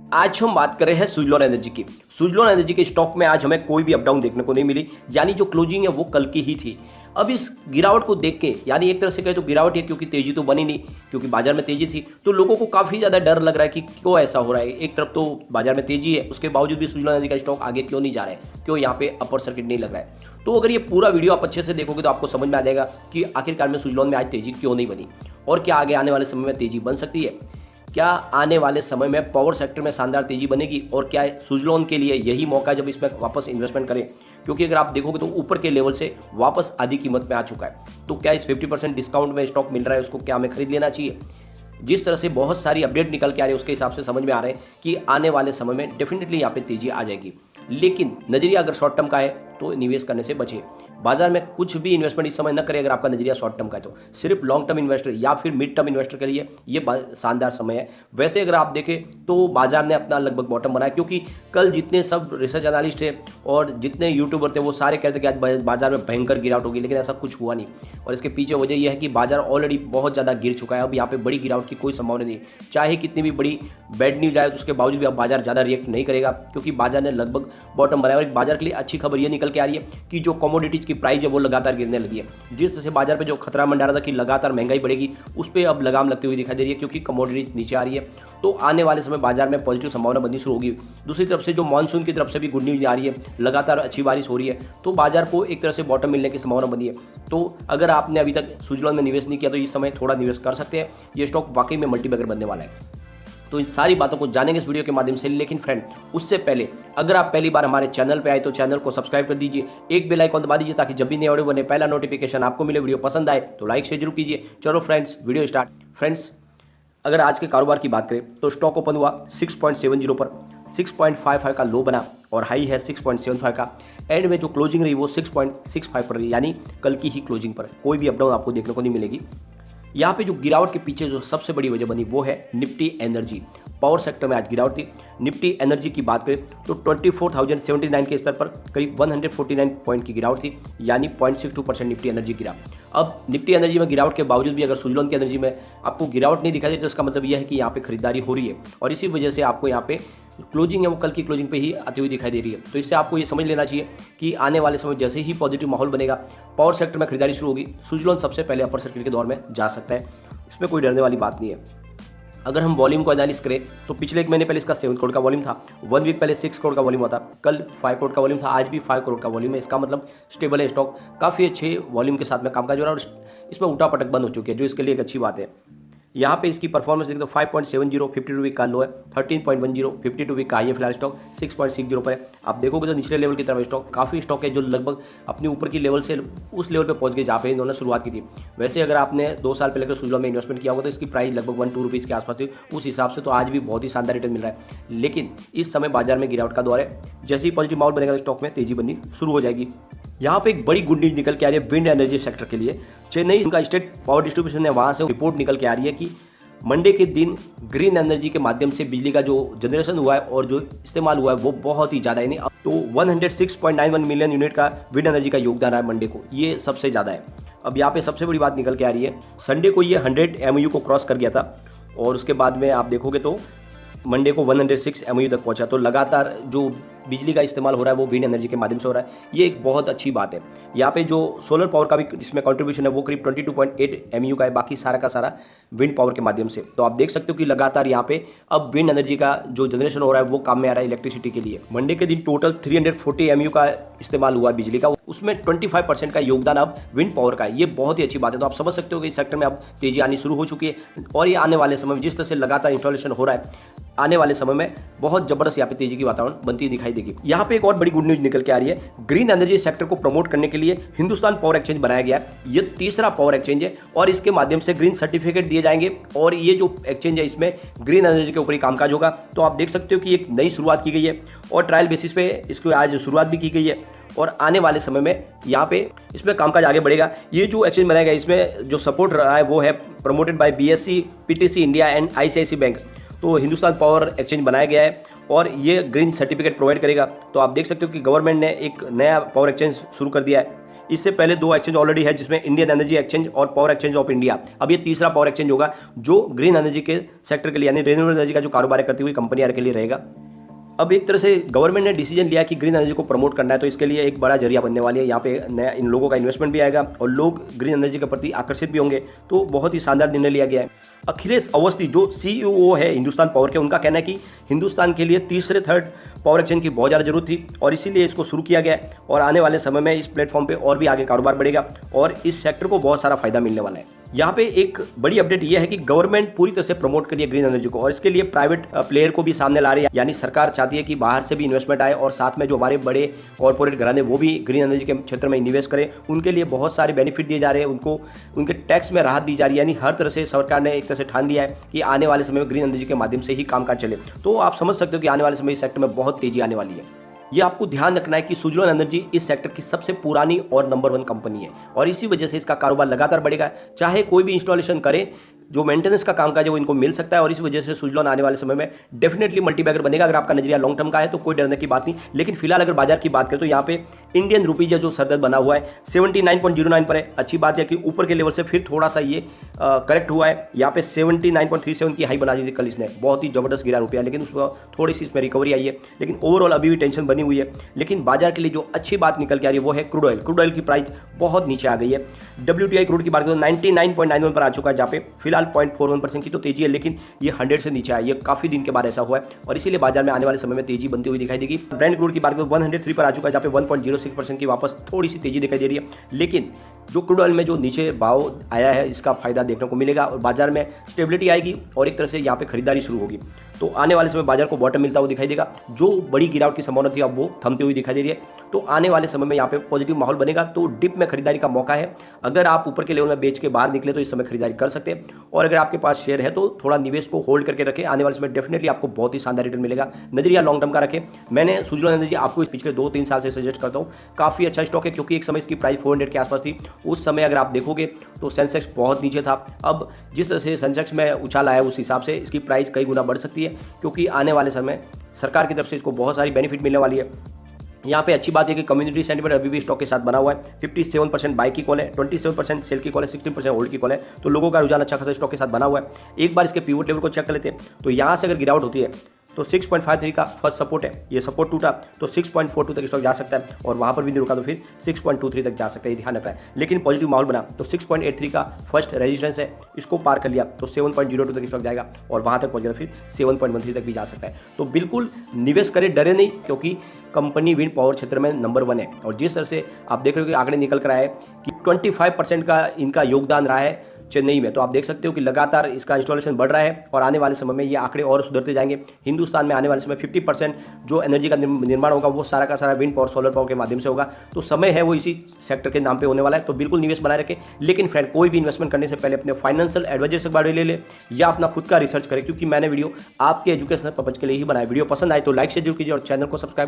आज हम बात कर रहे हैं सुजलॉन एनर्जी की। सुजलॉन एनर्जी के स्टॉक में आज हमें कोई भी अपडाउन देखने को नहीं मिली, यानी जो क्लोजिंग है वो कल की ही थी। अब इस गिरावट को देख के, यानी एक तरह से कहे तो गिरावट है, क्योंकि तेजी तो बनी नहीं, क्योंकि बाजार में तेजी थी, तो लोगों को काफ़ी ज़्यादा डर लग रहा है कि क्यों ऐसा हो रहा है। एक तरफ तो बाजार में तेजी है, उसके बावजूद भी सुजलॉन एनर्जी का स्टॉक आगे क्यों नहीं जा रहा है, क्यों यहाँ पे अपर सर्किट नहीं लग रहा है। तो अगर ये पूरा वीडियो आप अच्छे से देखोगे तो आपको समझ में आ जाएगा कि आखिरकार में सुजलॉन में आज तेजी क्यों नहीं बनी और क्या आगे आने वाले समय में तेजी बन सकती है। क्या आने वाले समय में पावर सेक्टर में शानदार तेजी बनेगी और क्या सुजलॉन के लिए यही मौका है जब इसमें वापस इन्वेस्टमेंट करें, क्योंकि अगर आप देखोगे तो ऊपर के लेवल से वापस आधी कीमत में आ चुका है। तो क्या इस 50% डिस्काउंट में स्टॉक मिल रहा है, उसको क्या हमें खरीद लेना चाहिए। जिस तरह से बहुत सारी अपडेट निकल के आ रही है उसके हिसाब से समझ में आ रहा है कि आने वाले समय में डेफिनेटली यहाँ पे तेजी आ जाएगी, लेकिन नजरिया अगर शॉर्ट टर्म का है तो निवेश करने से बचे। बाजार में कुछ भी इन्वेस्टमेंट इस समय न करें अगर आपका नजरिया शॉर्ट टर्म का है तो। सिर्फ लॉन्ग टर्म इन्वेस्टर या फिर मिड टर्म इन्वेस्टर के लिए ये शानदार समय है। वैसे अगर आप देखें तो बाजार ने अपना लगभग बॉटम बनाया, क्योंकि कल जितने सब रिसर्च एनालिस्ट थे और जितने यूट्यूबर थे वो सारे कहते कि आज बाजार में भयंकर गिरावट होगी, लेकिन ऐसा कुछ हुआ नहीं। और इसके पीछे वजह यह है कि बाजार ऑलरेडी बहुत ज़्यादा गिर चुका है। अब यहाँ पे बड़ी गिरावट की कोई संभावना नहीं, चाहे कितनी भी बड़ी बैड न्यूज आए तो उसके बावजूद भी अब बाजार ज़्यादा रिएक्ट नहीं करेगा, क्योंकि बाजार ने लगभग बॉटम बनाया। और बाजार के लिए अच्छी खबर ये निकल के आ रही है कि जो कमोडिटीज की प्राइस है वो लगातार गिरने लगी है। जिस तरह से बाजार पे जो खतरा मंडा रहा था कि लगातार महंगाई बढ़ेगी, उस पर अब लगाम लगती हुई दिखाई दे रही है, क्योंकि कमोडिटीज नीचे आ रही है। तो आने वाले समय बाजार में पॉजिटिव संभावना बननी शुरू होगी। दूसरी तरफ से जो मानसून की तरफ से भी गुड न्यूज आ रही है, लगातार अच्छी बारिश हो रही है, तो बाजार को एक तरह से बॉटम मिलने की संभावना बनी है। तो अगर आपने अभी तक सुजलॉन में निवेश नहीं किया तो इस समय थोड़ा निवेश कर सकते हैं। ये स्टॉक वाकई में मल्टीबैगर बनने वाला है। तो इन सारी बातों को जानेंगे इस वीडियो के माध्यम से। लेकिन फ्रेंड, उससे पहले अगर आप पहली बार हमारे चैनल पे आए तो चैनल को सब्सक्राइब कर दीजिए, एक बेल आइकन दबा दीजिए ताकि जब भी नए वीडियो बने पहला नोटिफिकेशन आपको मिले। वीडियो पसंद आए तो लाइक शेयर जरूर कीजिए। चलो फ्रेंड्स, वीडियो स्टार्ट। फ्रेंड्स, अगर आज के कारोबार की बात करें तो स्टॉक ओपन हुआ 6.70 पर, 6.55 का लो बना और हाई है 6.75 का। एंड में जो क्लोजिंग रही वो 6.65 पर रही, यानी कल की ही क्लोजिंग पर। कोई भी अपडाउन आपको देखने को नहीं मिलेगी। यहाँ पे जो गिरावट के पीछे जो सबसे बड़ी वजह बनी वो है निफ्टी एनर्जी। पावर सेक्टर में आज गिरावट थी। निफ्टी एनर्जी की बात करें तो 24,079 के स्तर पर करीब 149 पॉइंट की गिरावट थी, यानी 0.62% निफ्टी एनर्जी गिरा। अब निफ्टी एनर्जी में गिरावट के बावजूद भी अगर सुजलॉन की एनर्जी में आपको गिरावट नहीं दिखाई देती तो इसका मतलब यह है कि यहाँ पे खरीदारी हो रही है, और इसी वजह से आपको यहाँ पे क्लोजिंग है वो कल की क्लोजिंग पे ही आती हुई दिखाई दे रही है। तो इससे आपको ये समझ लेना चाहिए कि आने वाले समय जैसे ही पॉजिटिव माहौल बनेगा, पावर सेक्टर में खरीदारी शुरू होगी, सुजलॉन सबसे पहले अपर सर्किट के दौर में जा सकता है। इसमें कोई डरने वाली बात नहीं है। अगर हम वॉल्यूम को एनालिस करें तो पिछले एक महीने पहले इसका 7 करोड़ का वॉल्यूम था, 1 वीक पहले 6 करोड़ का वॉल्यूम हुआ था, कल 5 करोड़ का वॉल्यूम था, आज भी 5 करोड़ का वॉल्यूम है। इसका मतलब स्टेबल है स्टॉक, काफ़ी अच्छे वॉल्यूम के साथ में कामकाज हो रहा है और इसमें उठा पटक बंद हो चुकी है, जो इसके लिए एक अच्छी बात है। यहाँ पे इसकी परफॉर्मेंस देखें तो 5.70 52 वीक का लो है, 13.10 52 वीक का हाई है। फिलहाल स्टॉक 6.60 पर है। आप देखोगे तो निचले लेवल की तरफ स्टॉक काफ़ी स्टॉक है जो लगभग अपने ऊपर की लेवल से उस लेवल पे पहुंच गए जहाँ पे इन्होंने शुरुआत की थी। वैसे अगर आपने 2 साल पहले सुजलॉन में इन्वेस्टमेंट किया होगा तो इसकी प्राइस लगभग 1-2 रुपीज़ के आसपास थी, उस हिसाब से तो आज भी बहुत ही शानदार रिटर्न मिल रहा है। लेकिन इस समय बाजार में गिरावट का दौर है, जैसे ही पॉजिटिव माहौल बनेगा तो स्टॉक में तेजी बननी शुरू हो जाएगी। यहाँ पे एक बड़ी गुड न्यूज निकल के आ रही है विंड एनर्जी सेक्टर के लिए। चेन्नई का स्टेट पावर डिस्ट्रीब्यूशन है, वहाँ से रिपोर्ट निकल के आ रही है कि मंडे के दिन ग्रीन एनर्जी के माध्यम से बिजली का जो जनरेशन हुआ है और जो इस्तेमाल हुआ है वो बहुत ही ज़्यादा है। नहीं तो 106.91 मिलियन यूनिट का विंड एनर्जी का योगदान रहा है मंडे को, ये सबसे ज़्यादा है। अब यहाँ पे सबसे बड़ी बात निकल के आ रही है, संडे को ये 100 MOU को क्रॉस कर गया था और उसके बाद में आप देखोगे तो मंडे को 106 MOU तक पहुंचा। तो लगातार जो बिजली का इस्तेमाल हो रहा है वो विंड एनर्जी के माध्यम से हो रहा है, ये एक बहुत अच्छी बात है। यहाँ पे जो सोलर पावर का भी इसमें कंट्रीब्यूशन है वो करीब 22.8 MOU का है, बाकी सारा का सारा विंड पावर के माध्यम से। तो आप देख सकते हो कि लगातार यहाँ पे अब विंड एनर्जी का जो जनरेशन हो रहा है वो काम में आ रहा है इलेक्ट्रिसिटी के लिए। मंडे के दिन टोटल 340 MOU का इस्तेमाल हुआ बिजली का, उसमें 25% का योगदान अब विंड पावर का है। ये बहुत ही अच्छी बात है। तो आप समझ सकते हो कि इस सेक्टर में अब तेजी आनी शुरू हो चुकी है और ये आने वाले समय में जिस तरह से लगातार इंस्टॉलेशन हो रहा है, आने वाले समय में बहुत जबरदस्त यहाँ पे तेजी की वातावरण बनती दिखाई देगी। यहाँ पे एक और बड़ी गुड न्यूज निकल के आ रही है, ग्रीन एनर्जी सेक्टर को प्रमोट करने के लिए हिंदुस्तान पावर एक्सचेंज बनाया गया है। ये तीसरा पावर एक्सचेंज है और इसके माध्यम से ग्रीन सर्टिफिकेट दिए जाएंगे और ये जो एक्सचेंज है इसमें ग्रीन एनर्जी के ऊपर ही कामकाज होगा। तो आप देख सकते हो कि एक नई शुरुआत की गई है और ट्रायल बेसिस पे इसको आज शुरुआत भी की गई है और आने वाले समय में यहाँ पे इसमें कामकाज आगे बढ़ेगा। ये जो एक्सचेंज बनाया गया इसमें जो सपोर्ट रहा है वो है promoted by BSE, PTC India and ICICI bank. तो हिंदुस्तान पावर एक्सचेंज बनाया गया है और ये ग्रीन सर्टिफिकेट प्रोवाइड करेगा। तो आप देख सकते हो कि गवर्नमेंट ने एक नया पावर एक्सचेंज शुरू कर दिया है। इससे पहले 2 एक्सचेंज ऑलरेडी है, जिसमें इंडियन एनर्जी एक्सचेंज और पावर एक्सचेंज ऑफ इंडिया। अब ये तीसरा पावर एक्सचेंज होगा जो ग्रीन एनर्जी के सेक्टर के लिए यानी रिन्यूएबल एनर्जी का जो कारोबार करती हुई कंपनियां के लिए रहेगा। अब एक तरह से गवर्नमेंट ने डिसीजन लिया कि ग्रीन एनर्जी को प्रमोट करना है, तो इसके लिए एक बड़ा जरिया बनने वाली है। यहाँ पे नया इन लोगों का इन्वेस्टमेंट भी आएगा और लोग ग्रीन एनर्जी के प्रति आकर्षित भी होंगे, तो बहुत ही शानदार निर्णय लिया गया है। अखिलेश अवस्थी जो CEO है हिंदुस्तान पावर के, उनका कहना है कि हिंदुस्तान के लिए तीसरे थर्ड पावर एक्सचेंज की बहुत ज़्यादा जरूरत थी और इसीलिए इसको शुरू किया गया है और आने वाले समय में इस प्लेटफॉर्म पर और भी आगे कारोबार बढ़ेगा और इस सेक्टर को बहुत सारा फायदा मिलने वाला है। यहाँ पे एक बड़ी अपडेट ये है कि गवर्नमेंट पूरी तरह से प्रमोट करिए ग्रीन एनर्जी को और इसके लिए प्राइवेट प्लेयर को भी सामने ला रही है, यानी सरकार चाहती है कि बाहर से भी इन्वेस्टमेंट आए और साथ में जो हमारे बड़े कॉर्पोरेट घराने वो भी ग्रीन एनर्जी के क्षेत्र में निवेश करें। उनके लिए बहुत सारे बेनिफिट दिए जा रहे हैं, उनको उनके टैक्स में राहत दी जा रही है, यानी हर तरह से सरकार ने एक तरह से ठान लिया है कि आने वाले समय में ग्रीन एनर्जी के माध्यम से ही कामकाज चले। तो आप समझ सकते हो कि आने वाले समय इस सेक्टर में बहुत तेजी आने वाली है। ये आपको ध्यान रखना है कि सुजलोन एनर्जी इस सेक्टर की सबसे पुरानी और नंबर 1 कंपनी है और इसी वजह से इसका कारोबार लगातार बढ़ेगा। चाहे कोई भी इंस्टॉलेशन करे, जो मेंटेनेंस का कामकाज है वो इनको मिल सकता है और इस वजह से सुजलोन आने वाले समय में डेफिनेटली मल्टीबैगर बनेगा। अगर आपका नजरिया लॉन्ग टर्म का है तो कोई डरने की बात नहीं, लेकिन फिलहाल अगर बाजार की बात करें तो यहाँ पे इंडियन रुपीज जो सरदर्द बना हुआ है 79.09 पर है। अच्छी बात है कि ऊपर के लेवल से फिर थोड़ा सा ये करेक्ट हुआ है। यहाँ पे 79.37 की हाई बना दी थी कल इसने, बहुत ही जबरदस्त गिरा रुपया, लेकिन उस पर थोड़ी सी इसमें रिकवरी आई है, लेकिन ओवरऑल अभी भी टेंशन बनी हुई है। लेकिन बाजार के लिए जो अच्छी बात निकल के आ रही है वो है क्रूड ऑयल। क्रूड ऑयल की प्राइस बहुत नीचे आ गई है। WTI क्रूड की बात करें तो 99.91 पर आ चुका है, जहाँ पे फिलहाल 0.41% की तो तेजी है, लेकिन ये 100 से नीचे है। ये काफी दिन के बाद ऐसा हुआ है और इसीलिए बाजार में आने वाले समय में तेजी बनती हुई दिखाई देगी। ब्रेंट क्रूड की बात करें तो 103 पर आ चुका है, जहाँ पे 1.06% की वापस थोड़ी सी तेजी दिखाई दे रही है। लेकिन जो क्रूड ऑयल में जो नीचे भाव आया है इसका फायदा देखने को मिलेगा और बाजार में स्टेबिलिटी आएगी और एक तरह से यहाँ पे खरीदारी शुरू होगी। तो आने वाले समय बाजार को बॉटम मिलता हुआ दिखाई देगा। जो बड़ी गिरावट की संभावना थी अब वो थमती हुई दिखाई दे रही है। तो आने वाले समय में यहाँ पे पॉजिटिव माहौल बनेगा, तो डिप में खरीदारी का मौका है। अगर आप ऊपर के लेवल में बेच के बाहर निकले तो इस समय खरीदारी कर सकते हैं और अगर आपके पास शेयर है तो थोड़ा निवेश को होल्ड करके रखें। आने वाले समय डेफिनेटली आपको बहुत ही शानदार रिटर्न मिलेगा। नजरिया लॉन्ग टर्म का रखें। मैंने सुजलोन एनर्जी आपको पिछले 2-3 साल से सजेस्ट करता हूँ, काफ़ी अच्छा स्टॉक है क्योंकि एक समय इसकी प्राइस 400 के आसपास थी। उस समय अगर आप देखोगे तो सेंसेक्स बहुत नीचे था। अब जिस तरह से सेंसेक्स में उछाल आया उस हिसाब से इसकी प्राइस कई गुना बढ़ सकती है क्योंकि आने वाले समय सरकार की तरफ से इसको बहुत सारी बेनिफिट मिलने वाली है। यहाँ पे अच्छी बात है कि कम्युनिटी सेंटीमेंट अभी भी स्टॉक के साथ बना हुआ है। 57% बाई की कॉल है, 27% सेल की कॉल है, 16% होल्ड की कॉल है। तो लोगों का रुझान अच्छा खासा स्टॉक के साथ बना हुआ है। एक बार इसके पिवट लेवल को चेक कर लेते हैं तो यहाँ से अगर गिरावट होती है तो 6.53 का फर्स्ट सपोर्ट है, ये सपोर्ट टूटा तो 6.42 तक स्टॉक जा सकता है और वहाँ पर भी नहीं रुका तो फिर 6.23 तक जा सकता है, ध्यान रखना है। लेकिन पॉजिटिव माहौल बना तो 6.83 का फर्स्ट रेजिस्टेंस है, इसको पार कर लिया तो 7.02 तक स्टॉक जाएगा और वहाँ तक पहुँचेगा फिर 7.13 तक भी जा सकता है। तो बिल्कुल निवेश करें, डरे नहीं, क्योंकि कंपनी विंड पावर क्षेत्र में नंबर 1 है और जिस तरह से आप देख रहे हो कि आंकड़े निकल कर आए कि 25% का इनका योगदान रहा है चेन्नई में, तो आप देख सकते हो कि लगातार इसका इंस्टॉलेशन बढ़ रहा है और आने वाले समय में ये आंकड़े और सुधरते जाएंगे। हिंदुस्तान में आने वाले समय 50% जो एनर्जी का निर्माण होगा वो सारा का सारा विंड पावर सोलर पावर के माध्यम से होगा। तो समय है वो इसी सेक्टर के नाम पे होने वाला है, तो बिल्कुल निवेश बनाए रखें। लेकिन फ्रेंड, कोई भी इन्वेस्टमेंट करने से पहले अपने फाइनेंशियल एडवाइजर से बारे ले ले या अपना खुद का रिसर्च करें, क्योंकि मैंने वीडियो आपके एजुकेशनल पर्पज के लिए ही बनाया। वीडियो पसंद आए तो लाइक शेयर जरूर कीजिए और चैनल को सब्सक्राइब